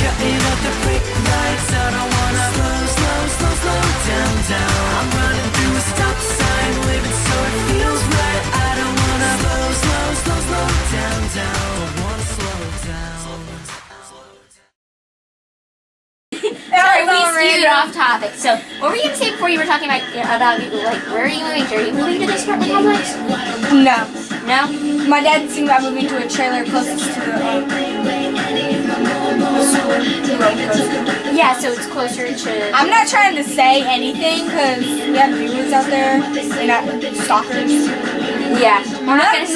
Cutting up the brake lights, I don't wanna slow down, down. I'm running through a stop sign, living so it feels right. I don't wanna slow down, down. Don't wanna slow down. Sorry, we steered off topic. So, what were you gonna say before you were talking about like where are you moving to? Are you moving to this apartment complex? No. No? My dad's thinking about moving to a trailer closest to the school. Yeah, so it's closer to. I'm not trying to say anything because we have viewers out there and stalkers. Yeah, we're not gonna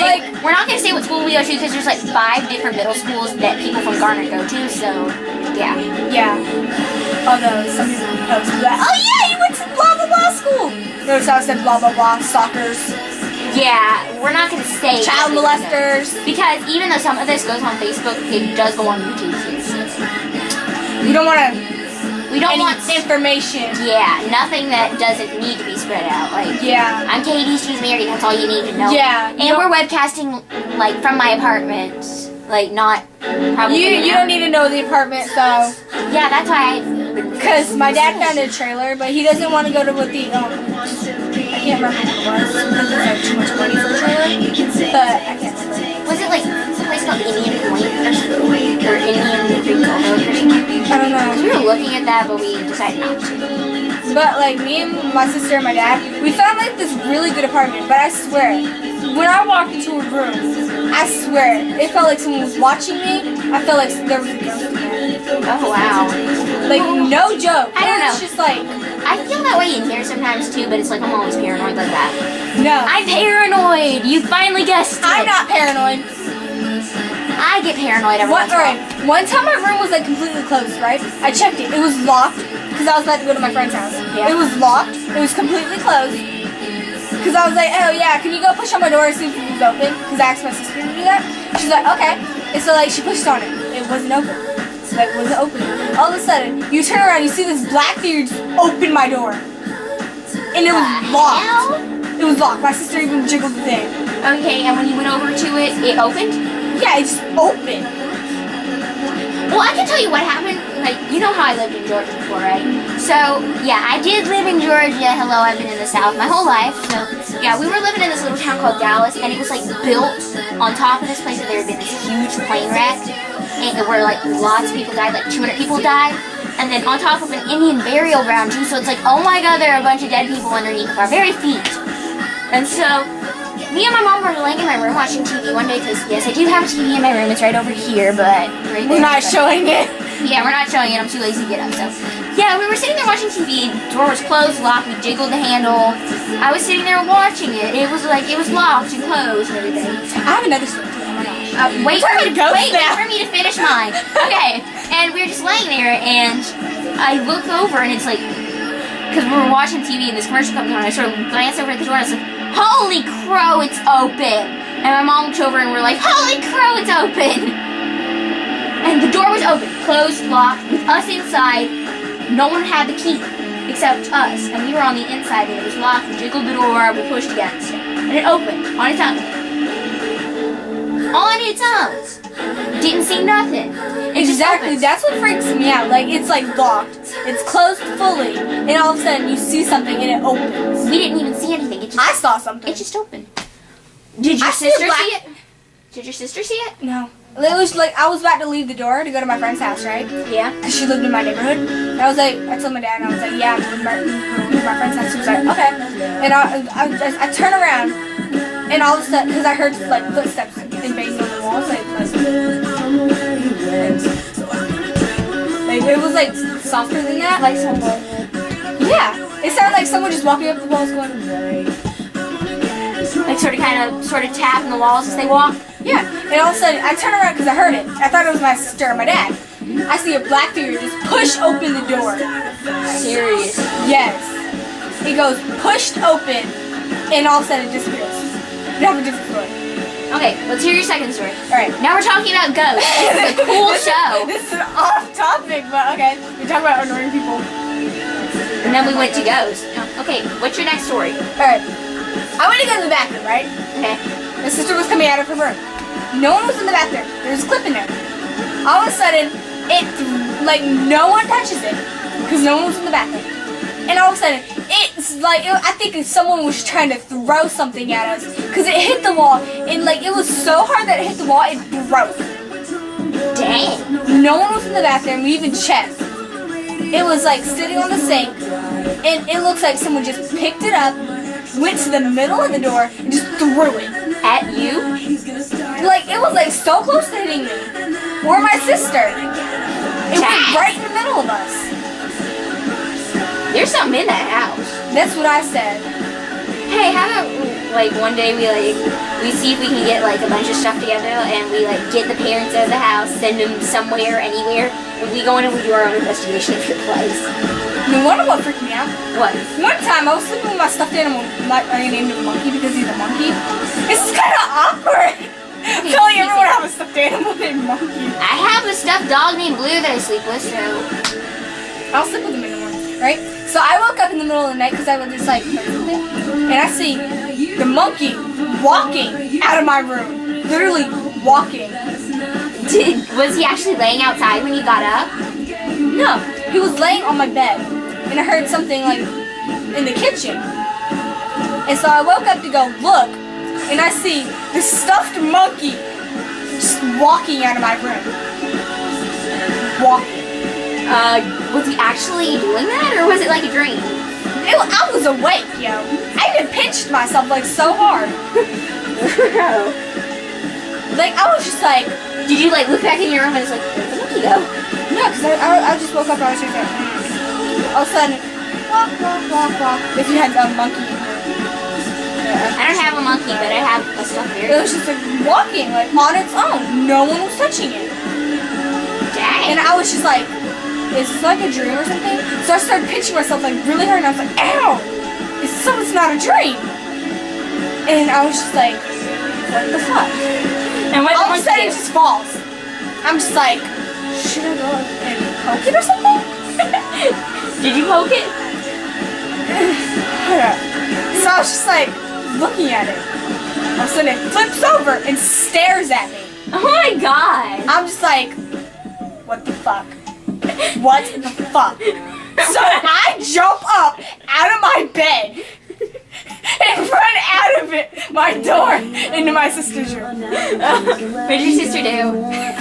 say what school we go to because there's like 5 different middle schools that people from Garner go to. So, yeah. Yeah. Although some people post that, oh yeah, you went to blah blah blah school. Notice how I said blah blah blah stalkers. Yeah, we're not gonna say Child molesters. because even though some of this goes on Facebook, it does go on YouTube too. So. We don't want to. We don't want information. Yeah, nothing that doesn't need to be spread out. Like, yeah, I'm Katie, she's Mary. That's all you need to know. Yeah, and we're webcasting like from my apartment, like not probably. You don't need to know the apartment, so. Yeah, that's why. Because my dad found a trailer, but he doesn't want to go to what the I can't remember what it was because it's like too much money for a trailer. But I can't remember. Was it like some place called Indian Point or something? Or Indian Creek or something? I don't know. We were looking at that, but we decided not to. But like me and my sister and my dad, we found like this really good apartment. But I swear, when I walked into a room, I swear it felt like someone was watching me. I felt like there was a ghost in there. Oh wow! Like no joke. I don't know. It's just like I feel that way in here sometimes too, but it's like I'm always paranoid like that. no. I'm paranoid. You finally guessed it. I'm not paranoid. I get paranoid every once in a while. Alright, one time my room was like completely closed, right? I checked it. It was locked because I was about to go to my friend's house. Yeah. It was locked. It was completely closed. Because I was like, oh yeah, can you go push on my door and see if it was open? Because I asked my sister to do that. She's like, okay. And so like she pushed on it. It wasn't open. So like it wasn't open. All of a sudden, you turn around, you see this black figure just open my door. And it was locked. It was locked. My sister even jiggled the thing. Okay, and when you went over to it, it opened? Yeah, it just opened. Well, I can tell you what happened. Like, you know how I lived in Georgia before, right? So, yeah, I did live in Georgia. Hello, I've been in the South my whole life. So, yeah, we were living in this little town called Dallas, and it was, like, built on top of this place where there had been this huge plane wreck, and where, like, lots of people died, like 200 people died, and then on top of an Indian burial ground, too, so it's like, oh my god, there are a bunch of dead people underneath our very feet. And so, me and my mom were laying in my room watching TV one day, because, yes, I do have a TV in my room. It's right over here, but right there. We're not showing it. Yeah, we're not showing it. I'm too lazy to get up, so. Yeah, we were sitting there watching TV. The door was closed, locked. We jiggled the handle. I was sitting there watching it. It was like, it was locked and closed and everything. I have another story, too. Oh my gosh. Wait for me to finish mine. Okay, and we were just laying there, and I look over, and it's like, because we were watching TV, and this commercial comes on, and I sort of glance over at the door, and I was like, holy crow, it's open! And my mom looked over and we're like, holy crow, it's open! And the door was open, closed, locked, with us inside. No one had the key except us. And we were on the inside and it was locked. We jiggled the door, we pushed against it. And it opened on its own. On its own. Didn't see nothing. Exactly, that's what freaks me out. Like, it's like locked. It's closed fully. And all of a sudden you see something and it opens. We didn't even see anything. It just, I saw something. It just opened. Did your sister see it? Did your sister see it? No. It was like, I was about to leave the door to go to my friend's house, right? Yeah. Because she lived in my neighborhood. And I was like, I told my dad, and I was like, yeah, I'm going to my friend's house. He was like, okay. And I turn around, and all of a sudden, because I heard like footsteps and banging on the walls, like it was like softer than that. Like someone. Yeah. It sounded like someone just walking up the walls going, like sort of tapping the walls as they walk. Yeah, and all of a sudden, I turn around because I heard it. I thought it was my sister or my dad. I see a black figure just push open the door. Serious? Yes. It goes pushed open, and all of a sudden it disappears. We have a different story. Okay, let's hear your second story. Alright. Now we're talking about ghosts. This is a cool show. This is off topic, but okay. We talk about annoying people. And then we went to ghosts. Okay, what's your next story? Alright. I went to go to the bathroom, right? Okay. My sister was coming out of her room. No one was in the bathroom. There was a clip in there. All of a sudden, it like no one touches it because no one was in the bathroom. And all of a sudden, it's like I think someone was trying to throw something at us because it hit the wall, and like it was so hard that it hit the wall, it broke. Dang. No one was in the bathroom. We even checked. It was like sitting on the sink, and it looks like someone just picked it up, went to the middle of the door, and just threw it. At you? Like, it was like so close to hitting me. Or my sister. It was right in the middle of us. There's something in that house. That's what I said. Hey, how about like one day we see if we can get like a bunch of stuff together and we like get the parents out of the house, send them somewhere, anywhere, and we go in and we do our own investigation of your place. You wanna what freaked me out? What? One time I was sleeping with my stuffed animal, I named him Monkey because he's a monkey. This is kinda awkward. Telling everyone I have a stuffed animal named Monkey. I have a stuffed dog named Blue that I sleep with, so I'll sleep with him in the morning, right? So I woke up in the middle of the night because I was just like, and I see the monkey walking out of my room. Literally walking. was he actually laying outside when you got up? No, he was laying on my bed. And I heard something like in the kitchen. And so I woke up to go look, and I see this stuffed monkey just walking out of my room. Walking. Was he actually doing that, or was it like a dream? I was awake, yo. I even pinched myself like so hard. Like I was just like, did you like look back in your room and it's like, where'd the monkey go? no, because I just woke up and I was just like, all of a sudden, walk, walk, walk, walk. If you had a monkey. I don't have a monkey, but I have a stuffed It bear. was just like walking, like on its own. No one was touching it. Dang. And I was just like, is this like a dream or something? So I started pinching myself like really hard, and I was like, ow! It's not a dream. And I was just like, what the fuck? And what All of a sudden it just falls. I'm just like, should I go and poke it or something? Did you poke it? So I was just like looking at it. All of a sudden it flips over and stares at me. Oh my god. I'm just like, what the fuck? What the fuck? So I jump up out of my bed and run out of my door into my sister's room. What did your sister do?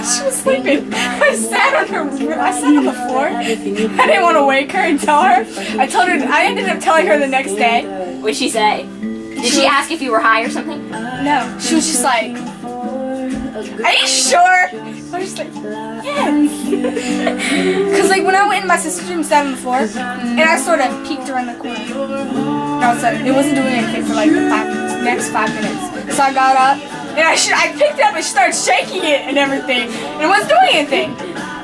She was sleeping. I sat on the floor. I didn't want to wake her and tell her. I ended up telling her the next day. What'd she say? Did she ask if you were high or something? No. She was just like, are you sure? I was just like, yes. Because like when I went in my sister's room, sat on the floor, and I sort of peeked around the corner. And all of a sudden, it wasn't doing anything for like the next 5 minutes. So I got up, and I picked it up and started shaking it and everything, and it wasn't doing anything.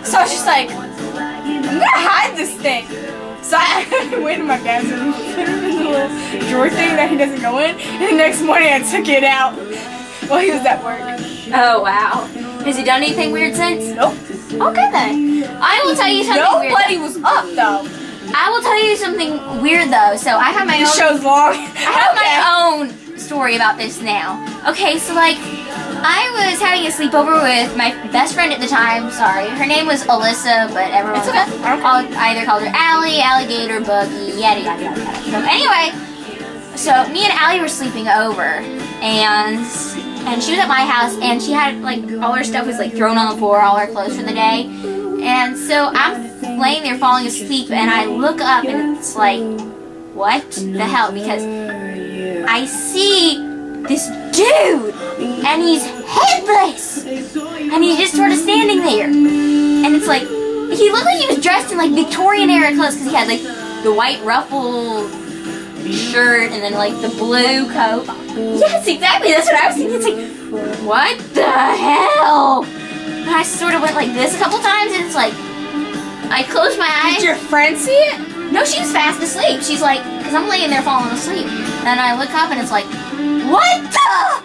So I was just like, I'm gonna hide this thing. So I went in my dad's room, put it in the little drawer thing that he doesn't go in, and the next morning I took it out while he was at work. Oh wow. Has he done anything weird since? Nope. Okay then. I will tell you something weird. Nobody was up though. I will tell you something weird though. So I have my The own. show's long. I have my own story about this now. Okay, so like, I was having a sleepover with my best friend at the time. Sorry, her name was Alyssa, but everyone It's okay. either called her Allie, Alligator, Buggy, yada yada yada yada. So anyway, so me and Allie were sleeping over, and she was at my house, and she had like all her stuff was like thrown on the floor, all her clothes for the day, and so I'm laying there falling asleep, and I look up, and it's like, what the hell? Because I see this dude, and he's headless, and he's just sort of standing there, and it's like, he looked like he was dressed in like Victorian era clothes, because he had like the white ruffled shirt, and then like the blue coat. Yes, exactly, that's what I was thinking. It's like, what the hell? And I sort of went like this a couple times, and it's like, I closed my eyes. Did your friend see it? No, she was fast asleep. She's like, because I'm laying there falling asleep. And I look up and it's like, what the?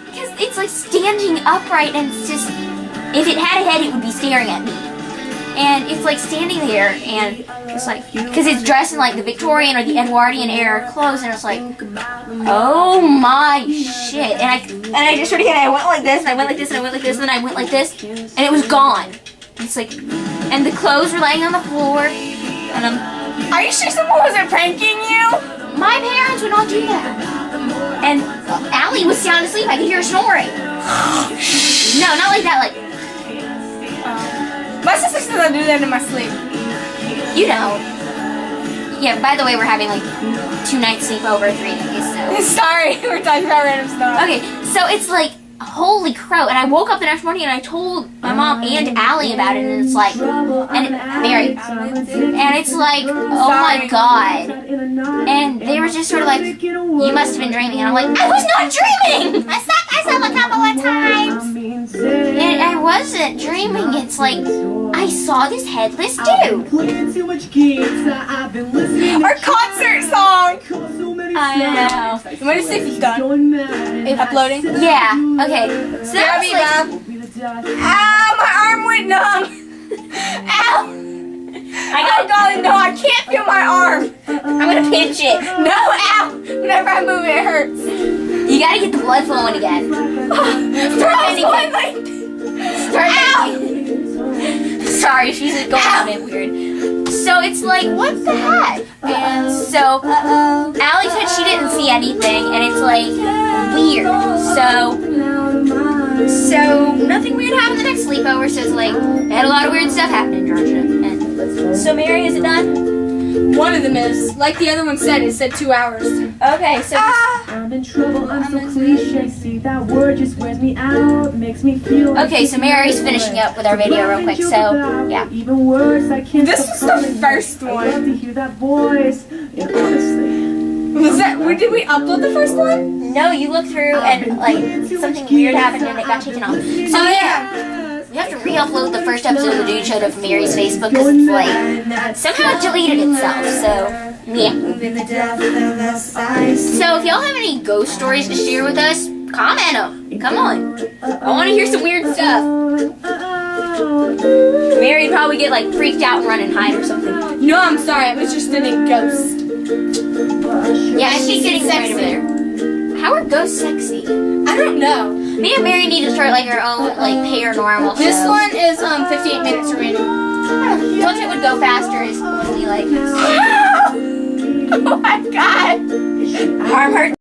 Because it's like standing upright, and it's just, if it had a head, it would be staring at me. And it's like standing there, and it's like, because it's dressed in like the Victorian or the Edwardian era clothes, and it's like, oh my shit. And I just sort of, I went like this, and I went like this, and I went like this, and then I went like this, and it was gone. And it's like, and the clothes were laying on the floor. And Are you sure someone wasn't pranking you? my parents would not do that. And Allie was sound asleep. I could hear her snoring. No, not like that. Like My sister says I do that in my sleep. you know. Yeah. By the way, we're having like 2 nights sleepover, 3 days. So. Sorry, we're talking about random stuff. Okay, so it's like, holy crow. And I woke up the next morning and I told my mom and Allie about it, and it's like, Mary, and it's like, oh my god. And they were just sort of like, you must have been dreaming. And I'm like, I was not dreaming! I slept a couple of times. And I wasn't dreaming. It's like, I saw this headless dude. Our concert song! I know. You want to see if it's done? Uploading? Yeah, okay. So that was like, Ow, my arm went numb! Ow! Oh, darling, no, I can't feel my arm! I'm gonna pinch it. No, ow! Whenever I move it, hurts. You gotta get the blood flowing again. Start Sorry, she's going on it weird. So it's like, what the heck? And so Allie said she didn't see anything, and it's like weird. So nothing weird happened the next sleepover. So it's like they had a lot of weird stuff happen in Georgia. And so Mary, is it done? One of them is. Like the other one said, it said 2 hours. Okay, so I'm in trouble, I'm so cliche. See that word just wears me out, makes me feel like okay, so Mary's finishing up with our video real quick. So yeah. even worse, I can't This was the first I love to one. hear that voice. And honestly, Was that, did we upload the first one? No, you look through and like something weird happened and it got taken off. So Oh, yeah. We have to re-upload the first episode of the Dude Show to Mary's Facebook because it's like somehow it deleted itself. So yeah. So if y'all have any ghost stories to share with us, comment them. Come on. I want to hear some weird stuff. Mary'd probably get like freaked out and run and hide or something. No, I'm sorry, it was just a ghost. Yeah, and she's getting right over there. How are ghosts sexy? I don't know. Me and Mary need to start like our own like paranormal show. This one is 58 minutes remaining. Told you it would go faster is only like Oh my god! arm hurt.